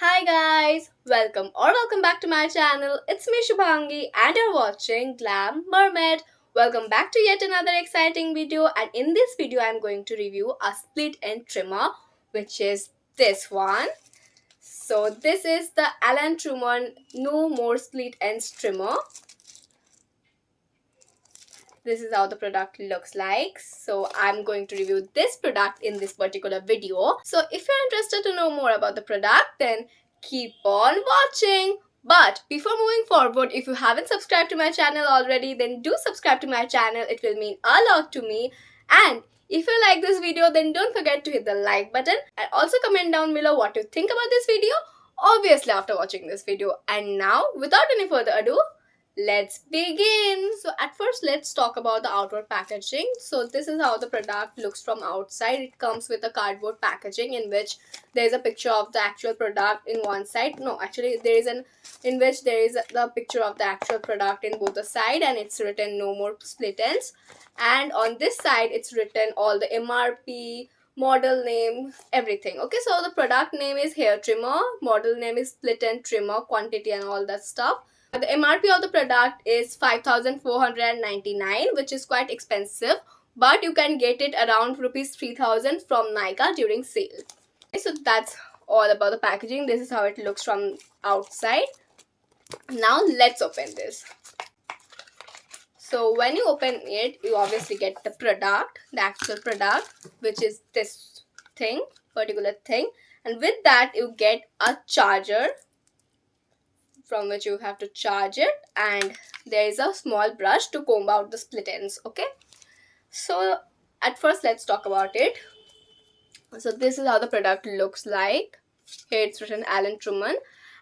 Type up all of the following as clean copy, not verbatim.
Hi guys, welcome back to my channel. It's me Subhangi and you're watching Glam Mermaid. Welcome back to yet another exciting video, and in this video I'm going to review a split end trimmer, which is this one. So this is the Alan Truman No More Split Ends trimmer. This is how the product looks like. So I'm going to review this product in this particular video. So if you're interested to know more about the product, then keep on watching. But before moving forward, if you haven't subscribed to my channel already, then do subscribe to my channel. It will mean a lot to me. And if you like this video, then don't forget to hit the like button and also comment down below what you think about this video, obviously after watching this video. And now, without any further ado, let's begin. So at first, let's talk about the outward packaging. So this is how the product looks from outside. It comes with a cardboard packaging in which there is a picture of the actual product in one side. No, actually there is an in which there is the picture of the actual product in both the side, and it's written no more split ends. And on this side it's written all the MRP, model name, everything. Okay, so the product name is hair trimmer, model name is split end trimmer, quantity and all that stuff. The MRP of the product is 5,499, which is quite expensive, but you can get it around rupees 3,000 from Nika during sale. Okay, so that's all about the packaging. This is how it looks from outside. Now let's open this. So when you open it, you obviously get the product, the actual product, which is this particular thing. And with that, you get a charger from which you have to charge it, and there is a small brush to comb out the split ends. Okay, so at first let's talk about it. So this is how the product looks like. Here it's written Alan Truman,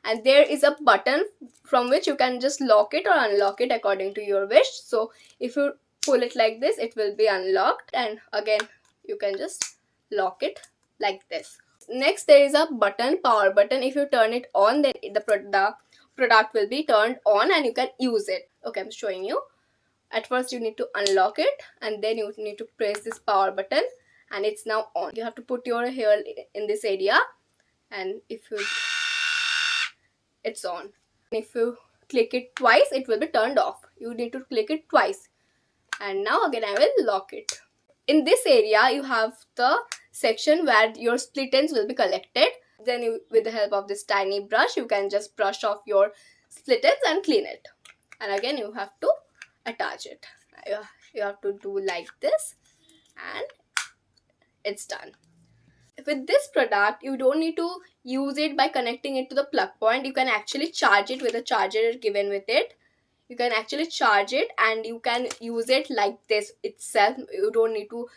and there is a button from which you can just lock it or unlock it according to your wish. So if you pull it like this, it will be unlocked, and again you can just lock it like this. Next, there is a button, power button. If you turn it on, then the product will be turned on and you can use it. Okay, I'm showing you. At first you need to unlock it, and then you need to press this power button, and it's now on. You have to put your hair in this area, and if you it's on. If you click it twice, it will be turned off. You need to click it twice, and now again I will lock it. In this area you have the section where your split ends will be collected. Then you, with the help of this tiny brush, you can just brush off your split ends and clean it. And again you have to attach it. You have to do like this, and it's done. With this product, you don't need to use it by connecting it to the plug point. You can actually charge it with a charger given with it. You can actually charge it, and you can use it like this itself. You don't need to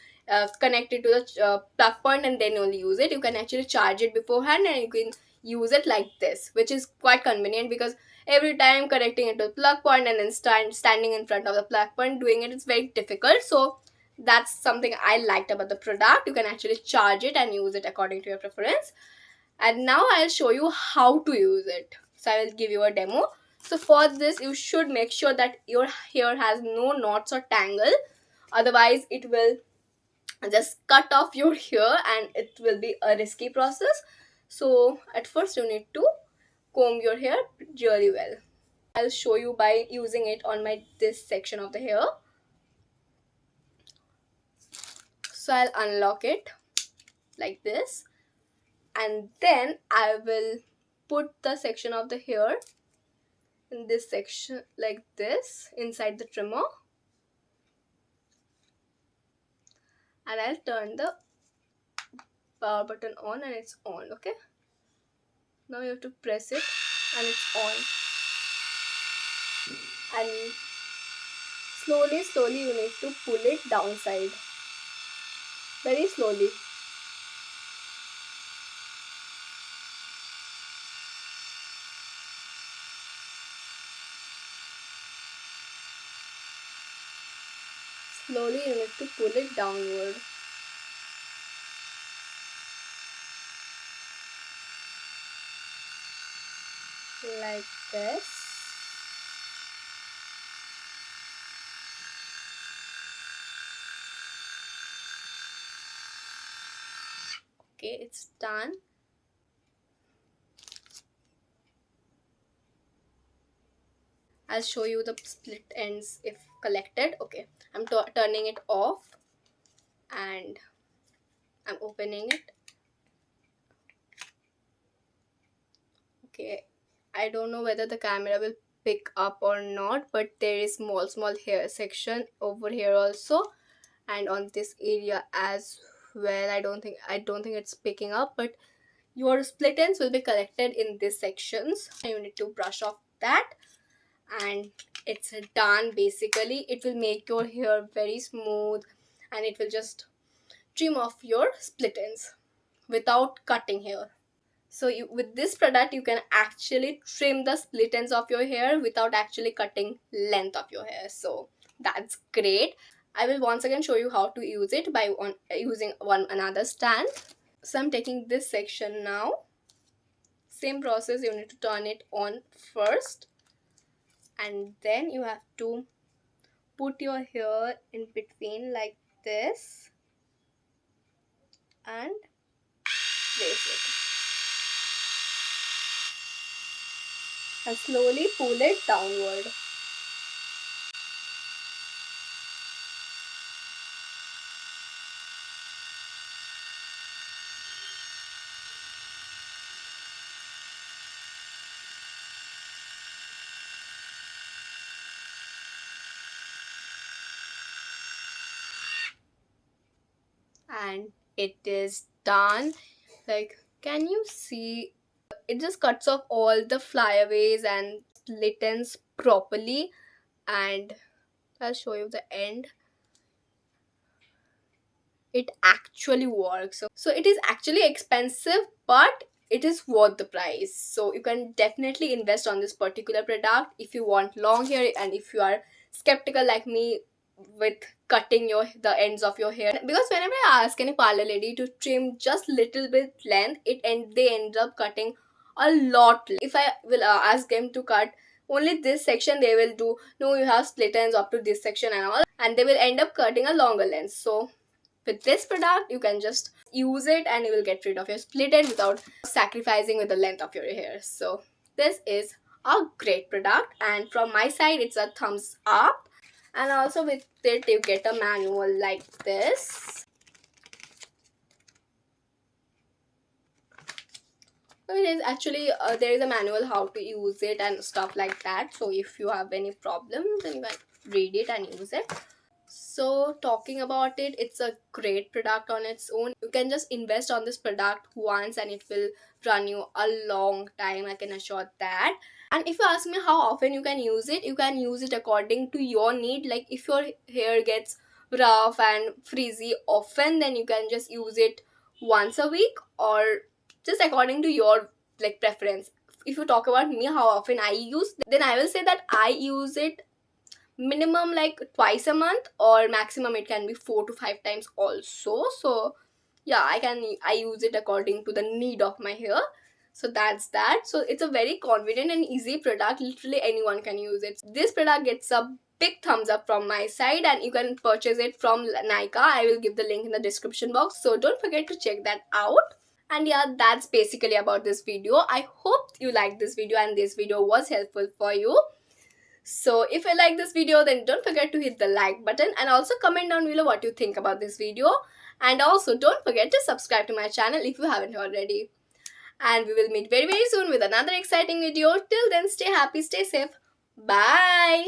connect it to the plug point and then only use it. You can actually charge it beforehand, and you can use it like this, which is quite convenient, because every time connecting it to the plug point and then standing in front of the plug point doing it, it's very difficult. So that's something I liked about the product. You can actually charge it and use it according to your preference. And now I'll show you how to use it. So I will give you a demo. So for this, you should make sure that your hair has no knots or tangle. Otherwise it will just cut off your hair and it will be a risky process. So at first you need to comb your hair really well. I'll show you by using it on this section of the hair. So I'll unlock it like this, and then I will put the section of the hair in this section like this inside the trimmer, and I'll turn the power button on, and it's on. Okay, now you have to press it and it's on, and slowly you need to pull it downside, very slowly. Slowly you need to pull it downward. Like this. Okay, it's done. I'll show you the split ends if collected. Okay, I'm turning it off and I'm opening it. Okay, I don't know whether the camera will pick up or not, but there is small hair section over here also, and on this area as well. I don't think it's picking up, but your split ends will be collected in these sections. You need to brush off that, and it's done. Basically, it will make your hair very smooth, and it will just trim off your split ends without cutting hair. So with this product you can actually trim the split ends of your hair without actually cutting length of your hair. So that's great. I will once again show you how to use it by using one another stand. So I'm taking this section now. Same process, you need to turn it on first, and then you have to put your hair in between like this and place it, and slowly pull it downward. And it is done. Like, can you see, it just cuts off all the flyaways and split ends properly. And I'll show you the end. It actually works. So it is actually expensive, but it is worth the price. So you can definitely invest on this particular product if you want long hair, and if you are skeptical like me with cutting the ends of your hair. Because whenever I ask any parlor lady to trim just little bit length, they end up cutting a lot. If I will ask them to cut only this section, they will do, no, you have split ends up to this section and all, and they will end up cutting a longer length. So with this product you can just use it and you will get rid of your split end without sacrificing with the length of your hair. So this is a great product, and from my side it's a thumbs up. And also with it you get a manual like this. So it is actually there is a manual how to use it and stuff like that. So if you have any problems, then you can read it and use it. So talking about it, it's a great product on its own. You can just invest on this product once and it will run you a long time, I can assure that. And if you ask me how often you can use it according to your need. Like if your hair gets rough and frizzy often, then you can just use it once a week, or just according to your like preference. If you talk about me how often I use, then I will say that I use it minimum like twice a month, or maximum it can be 4 to 5 times also. So yeah, I use it according to the need of my hair. So that's that. So it's a very convenient and easy product, literally anyone can use it. This product gets a big thumbs up from my side, and you can purchase it from Nika. I will give the link in the description box, so don't forget to check that out. And yeah, that's basically about this video. I hope you liked this video and this video was helpful for you. So if you like this video, then don't forget to hit the like button, and also comment down below what you think about this video. And also don't forget to subscribe to my channel if you haven't already. And we will meet very soon with another exciting video. Till then, stay happy, stay safe. Bye.